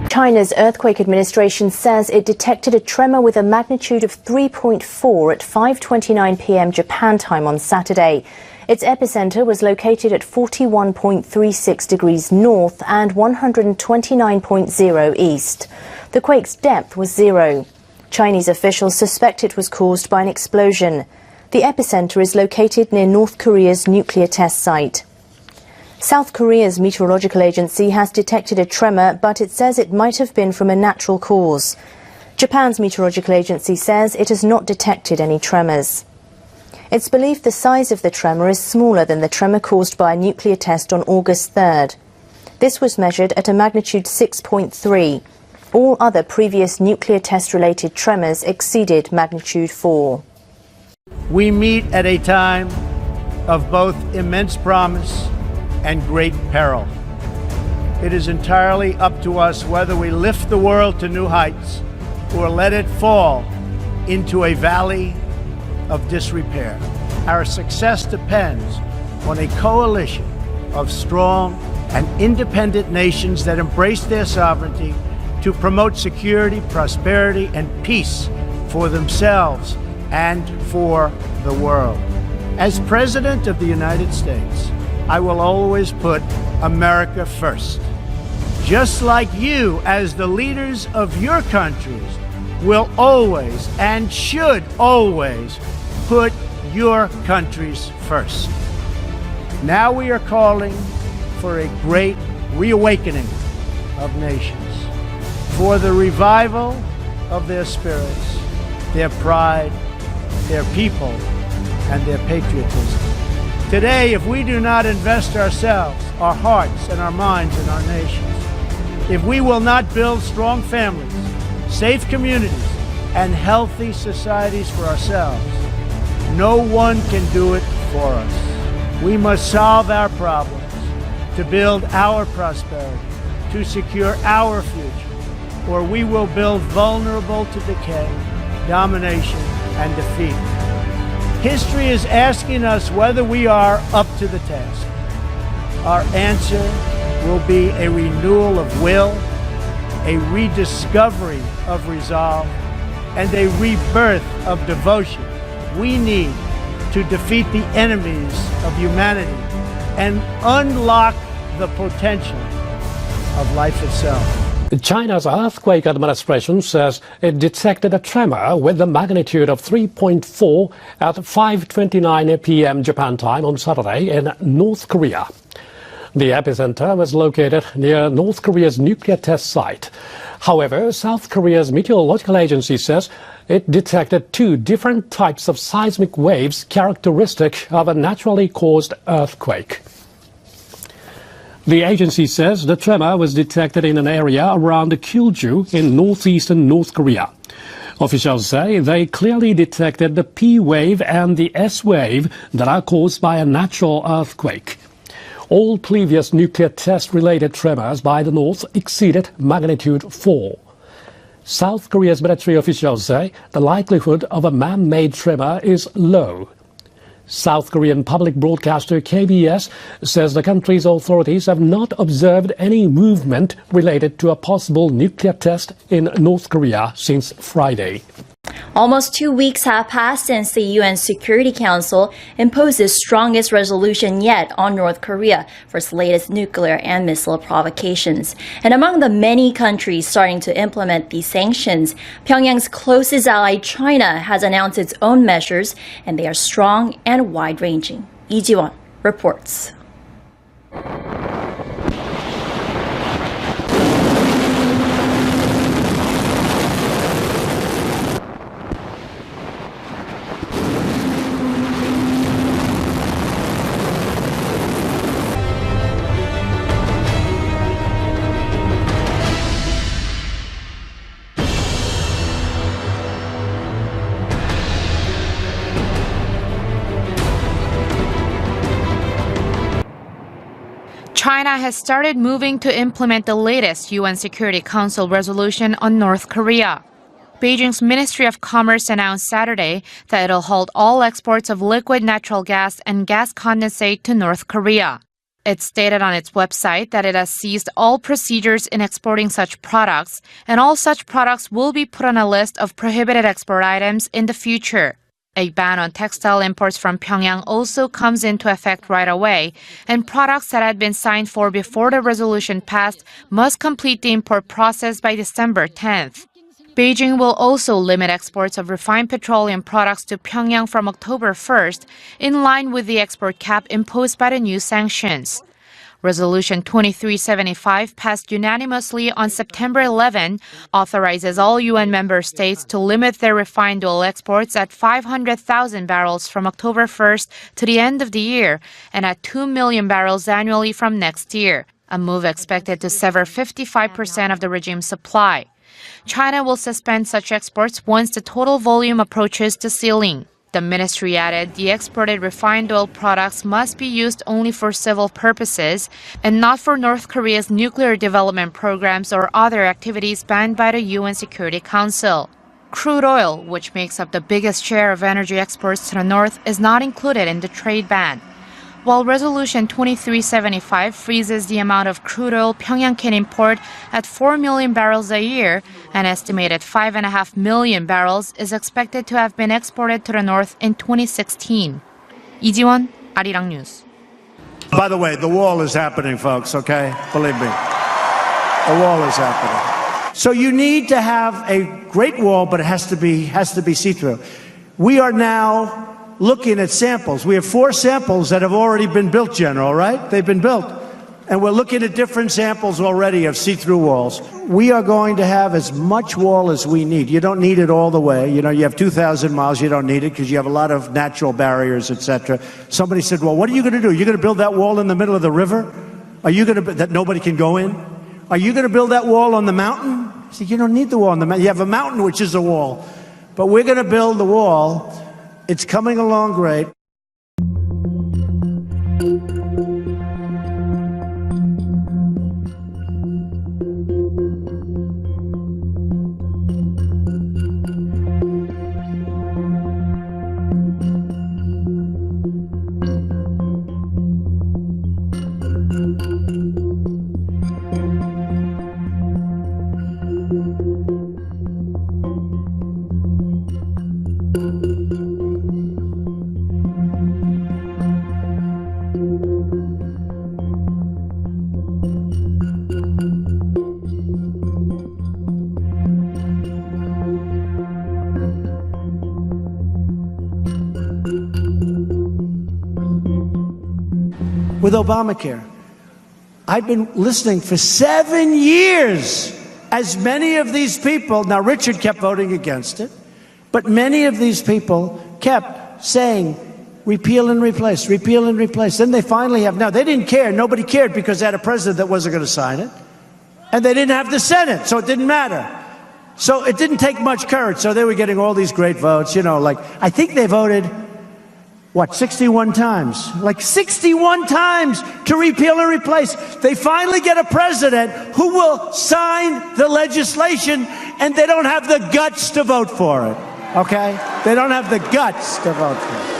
China's earthquake administration says it detected a tremor with a magnitude of 3.4 at 5:29 p.m. Japan time on Saturday. Its epicenter was located at 41.36 degrees north and 129.0 east. The quake's depth was 0. Chinese officials suspect it was caused by an explosion. The epicenter is located near North Korea's nuclear test site. South Korea's meteorological agency has detected a tremor, but it says it might have been from a natural cause. Japan's meteorological agency says it has not detected any tremors. It's believed the size of the tremor is smaller than the tremor caused by a nuclear test on August 3rd. This was measured at a magnitude 6.3. All other previous nuclear test-related tremors exceeded magnitude 4. We meet at a time of both immense promise and great peril. It is entirely up to us whether we lift the world to new heights or let it fall into a valley of disrepair. Our success depends on a coalition of strong and independent nations that embrace their sovereignty to promote security, prosperity, and peace for themselves and for the world. As President of the United States, I will always put America first. Just like you, as the leaders of your countries, will always and should always put your countries first. Now we are calling for a great reawakening of nations, for the revival of their spirits, their pride, their people, and their patriotism. Today, if we do not invest ourselves, our hearts, and our minds in our nations, if we will not build strong families, safe communities, and healthy societies for ourselves, no one can do it for us. We must solve our problems to build our prosperity, to secure our future, or we will build vulnerable to decay, domination, and defeat. History is asking us whether we are up to the task. Our answer will be a renewal of will, a rediscovery of resolve, and a rebirth of devotion we need to defeat the enemies of humanity and unlock the potential of life itself. China's earthquake administration says it detected a tremor with a magnitude of 3.4 at 5:29 p.m. Japan time on Saturday in North Korea. The epicenter was located near North Korea's nuclear test site. However, South Korea's meteorological agency says it detected two different types of seismic waves characteristic of a naturally caused earthquake. The agency says the tremor was detected in an area around Gyeongju in northeastern North Korea. Officials say they clearly detected the P wave and the S wave that are caused by a natural earthquake. All previous nuclear test-related tremors by the North exceeded magnitude 4. South Korea's military officials say the likelihood of a man-made tremor is low. South Korean public broadcaster KBS says the country's authorities have not observed any movement related to a possible nuclear test in North Korea since Friday. Almost 2 weeks have passed since the UN Security Council imposed the strongest resolution yet on North Korea for its latest nuclear and missile provocations. And among the many countries starting to implement these sanctions, Pyongyang's closest ally China has announced its own measures, and they are strong and wide-ranging. Lee Ji-won reports. China has started moving to implement the latest UN Security Council resolution on North Korea. Beijing's Ministry of Commerce announced Saturday that it'll halt all exports of liquid natural gas and gas condensate to North Korea. It stated on its website that it has ceased all procedures in exporting such products, and all such products will be put on a list of prohibited export items in the future. A ban on textile imports from Pyongyang also comes into effect right away, and products that had been signed for before the resolution passed must complete the import process by December 10th. Beijing will also limit exports of refined petroleum products to Pyongyang from October 1st, in line with the export cap imposed by the new sanctions. Resolution 2375, passed unanimously on September 11, authorizes all UN member states to limit their refined oil exports at 500,000 barrels from October 1st to the end of the year, and at 2 million barrels annually from next year, a move expected to sever 55% of the regime's supply. China will suspend such exports once the total volume approaches the ceiling. The ministry added the exported refined oil products must be used only for civil purposes and not for North Korea's nuclear development programs or other activities banned by the UN Security Council. Crude oil, which makes up the biggest share of energy exports to the north, is not included in the trade ban. While Resolution 2375 freezes the amount of crude oil Pyongyang can import at 4 million barrels a year, an estimated 5.5 million barrels is expected to have been exported to the north in 2016. 이지원, 아리랑 뉴스. By the way, the wall is happening, folks, okay? Believe me. The wall is happening. So you need to have a great wall, but it has to be see-through. We are now looking at samples. We have 4 samples that have already been built, General, right? They've been built. And we're looking at different samples already of see-through walls. We are going to have as much wall as we need. You don't need it all the way. You know, you have 2,000 miles, you don't need it because you have a lot of natural barriers, etc. Somebody said, well, what are you going to do? You're going to build that wall in the middle of the river? Are you going to, that nobody can go in? Are you going to build that wall on the mountain? I said, you don't need the wall on the mountain. You have a mountain, which is a wall. But we're going to build the wall. It's coming along great. With Obamacare, I've been listening for 7 years as many of these people, now Richard kept voting against it, but many of these people kept saying, repeal and replace, repeal and replace. Then they finally have, now they didn't care, nobody cared because they had a president that wasn't going to sign it, and they didn't have the Senate, so it didn't matter. So it didn't take much courage, so they were getting all these great votes, you know, like, I think they voted, 61 times? Like 61 times to repeal and replace. They finally get a president who will sign the legislation, and they don't have the guts to vote for it, okay? They don't have the guts to vote for it.